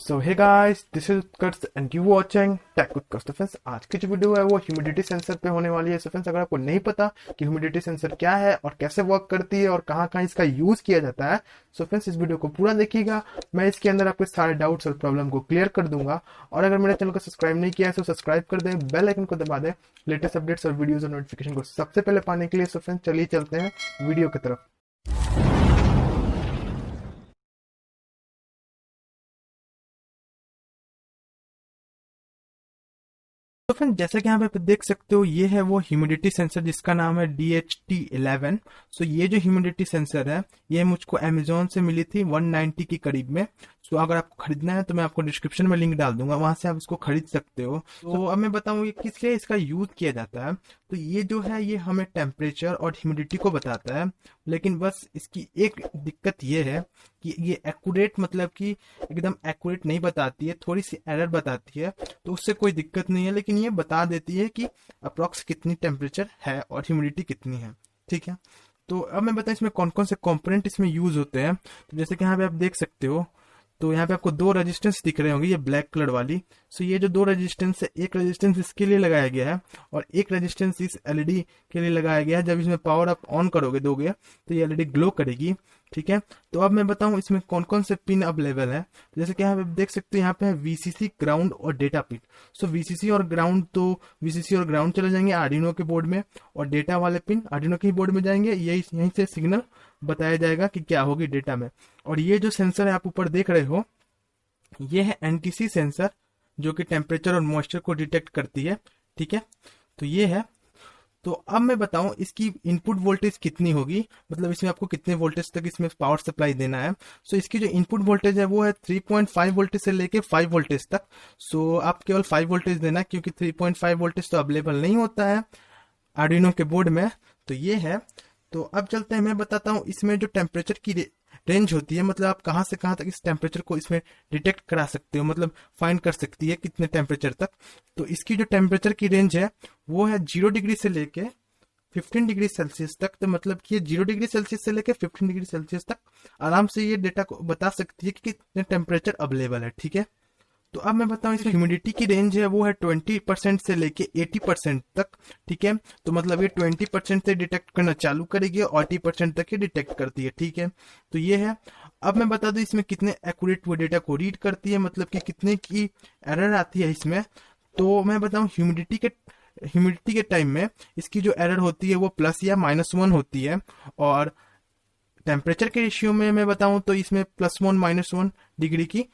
So hey guys, this is Utkarsh and you watching tech Utkarsh. तो friends, आज की जो वीडियो है वो ह्यूमिडिटी सेंसर पे होने वाली है। सो फ्रेंड्स, अगर आपको नहीं पता कि ह्यूमिडिटी सेंसर क्या है और कैसे वर्क करती है और कहाँ कहाँ इसका यूज किया जाता है, सो फ्रेंड्स इस वीडियो को पूरा देखिएगा। मैं इसके अंदर आपके सारे डाउट्स और प्रॉब्लम को क्लियर कर दूंगा। और अगर मेरे चैनल को सब्सक्राइब नहीं किया है तो सब्सक्राइब कर दें, बेल आइकन को दबा दें लेटेस्ट अपडेट्स और वीडियोज और नोटिफिकेशन को सबसे पहले पाने के लिए। सो फ्रेंड्स, चलिए चलते हैं वीडियो की तरफ। तो फ्रेंड, जैसा कि यहाँ पे आप देख सकते हो, ये है वो ह्यूमिडिटी सेंसर जिसका नाम है DHT11। सो ये जो ह्यूमिडिटी सेंसर है ये मुझको अमेजोन से मिली थी 190 के करीब में। सो अगर आपको खरीदना है तो मैं आपको डिस्क्रिप्शन में लिंक डाल दूंगा, वहां से आप इसको खरीद सकते हो। तो अब मैं बताऊं ये किस लिए इसका यूज किया जाता है। तो ये जो है ये हमें टेम्परेचर और ह्यूमिडिटी को बताता है, लेकिन बस इसकी एक दिक्कत ये है कि ये एक्यूरेट मतलब कि एकदम एक्यूरेट नहीं बताती है, थोड़ी सी एरर बताती है। तो उससे कोई दिक्कत नहीं है, लेकिन ये बता देती है कि अप्रोक्स कितनी टेम्परेचर है और ह्यूमिडिटी कितनी है। ठीक है, तो अब मैं बताऊं इसमें कौन कौन से कंपोनेंट इसमें यूज होते हैं। तो जैसे कि यहाँ पे आप देख सकते हो, तो यहाँ पे आपको दो रेजिस्टेंस दिख रहे होंगे, ये ब्लैक कलर वाली। सो ये जो दो रेजिस्टेंस है, एक रेजिस्टेंस इसके लिए लगाया गया है और एक रेजिस्टेंस इस एलईडी के लिए लगाया गया है। जब इसमें पावर आप ऑन करोगे दोगे तो ये एलईडी ग्लो करेगी। ठीक है, तो अब मैं बताऊं इसमें कौन कौन से पिन अवेलेबल है। जैसे कि यहाँ पे देख सकते हो, यहाँ पे है VCC, ग्राउंड और डेटा पिन। सो VCC और ग्राउंड, तो VCC और ग्राउंड चले जाएंगे आर्डिनो के बोर्ड में, और डेटा वाले पिन आर्डिनो के ही बोर्ड में जाएंगे। यहीं से सिग्नल बताया जाएगा कि क्या होगी डेटा में। और ये जो सेंसर है आप ऊपर देख रहे हो, ये है NTC सेंसर, जो कि टेम्परेचर और मॉइस्चर को डिटेक्ट करती है। ठीक है, तो ये है। तो अब मैं बताऊं इसकी इनपुट वोल्टेज कितनी होगी, मतलब इसमें आपको कितने वोल्टेज तक इसमें पावर सप्लाई देना है। सो इसकी जो इनपुट वोल्टेज है वो है 3.5 वोल्टेज से लेके 5 वोल्टेज तक। सो आप केवल 5 वोल्टेज देना, क्योंकि 3.5 वोल्टेज तो अवेलेबल नहीं होता है आर्डिनो के बोर्ड में। तो ये है। तो अब चलते हैं, मैं बताता हूँ इसमें जो टेम्परेचर की रेंज होती है, मतलब आप कहाँ से कहाँ तक इस टेम्परेचर को इसमें डिटेक्ट करा सकते हो, मतलब फाइंड कर सकती है कितने टेम्परेचर तक। तो इसकी जो टेम्परेचर की रेंज है वो है 0 डिग्री से लेके 15 डिग्री सेल्सियस तक। तो मतलब कि ये 0 डिग्री सेल्सियस से लेके 15 डिग्री सेल्सियस तक आराम से ये डेटा को बता सकती है कि कितने टेम्परेचर अवेलेबल है। ठीक है, तो अब मैं बताऊं इसमें ह्यूमिडिटी की रेंज है वो है 20% से लेके 80% तक। ठीक है, तो मतलब ये 20% से डिटेक्ट करना चालू करेगी और 80% तक ये डिटेक्ट करती है। ठीक है, तो ये है। अब मैं बता दूं इसमें कितने एक्यूरेट वो डेटा को रीड करती है, मतलब कि कितने की एरर आती है इसमें। तो मैं बताऊं ह्यूमिडिटी के टाइम में इसकी जो एरर होती है वो प्लस या -1 होती है। और टेम्परेचर के रेशियो में मैं बताऊं तो इसमें +1 -1 डिग्री की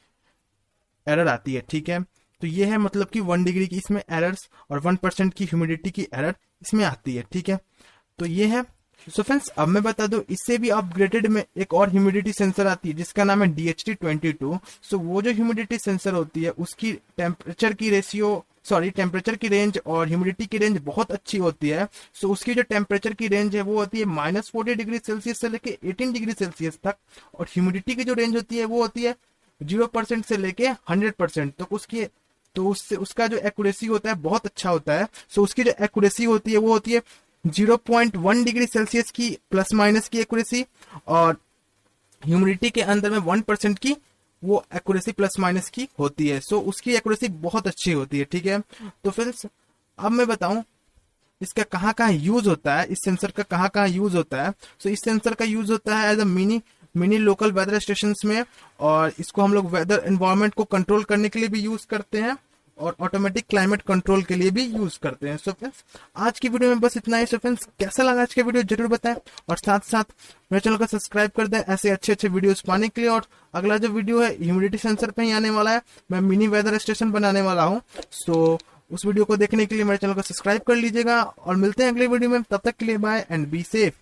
एरर आती है। ठीक है, तो ये है, मतलब कि 1 डिग्री की इसमें एरर्स और 1% की ह्यूमिडिटी की एरर इसमें आती है। ठीक है, तो ये है। सो फ्रेंड्स, अब मैं बता दूं इससे भी अपग्रेडेड में एक और ह्यूमिडिटी सेंसर आती है जिसका नाम है DHT22। सो वो जो ह्यूमिडिटी सेंसर होती है उसकी टेम्परेचर की रेंज और ह्यूमिडिटी की रेंज बहुत अच्छी होती है। सो उसकी जो टेम्परेचर की रेंज है वो होती है -40 डिग्री सेल्सियस से लेके 18 डिग्री सेल्सियस तक, और ह्यूमिडिटी की जो रेंज होती है वो होती है 0% से लेके 100% तक। उसकी तो उससे उसका जो एक्यूरेसी होता है बहुत अच्छा होता है। सो उसकी जो एक्यूरेसी होती है वो होती है 0.1 डिग्री सेल्सियस की प्लस माइनस की एक्यूरेसी, और ह्यूमिडिटी के अंदर में 1% की वो एक्यूरेसी प्लस माइनस की होती है। सो उसकी एक्यूरेसी बहुत अच्छी होती है। ठीक है, तो फ्रेंड्स अब मैं बताऊं इसका कहाँ कहाँ यूज होता है, इस सेंसर का कहाँ कहाँ यूज होता है। सो इस सेंसर का यूज होता है as a mini local weather station में, और इसको हम लोग वेदर एनवायरनमेंट को कंट्रोल करने के लिए भी यूज करते हैं और ऑटोमेटिक क्लाइमेट कंट्रोल के लिए भी यूज करते हैं। सो फ्रेंड्स, आज की वीडियो में बस इतना ही। सो फ्रेंड्स, कैसा लगा आज का वीडियो जरूर बताएं, और साथ साथ मेरे चैनल को सब्सक्राइब कर दें ऐसे अच्छे अच्छे वीडियोस पाने के लिए। और अगला जो वीडियो है ह्यूमिडिटी सेंसर पे ही आने वाला है, मैं मिनी वेदर स्टेशन बनाने वाला हूँ। सो उस वीडियो को देखने के लिए मेरे चैनल को सब्सक्राइब कर लीजिएगा, और मिलते हैं अगले वीडियो में। तब तक के लिए बाय एंड बी सेफ।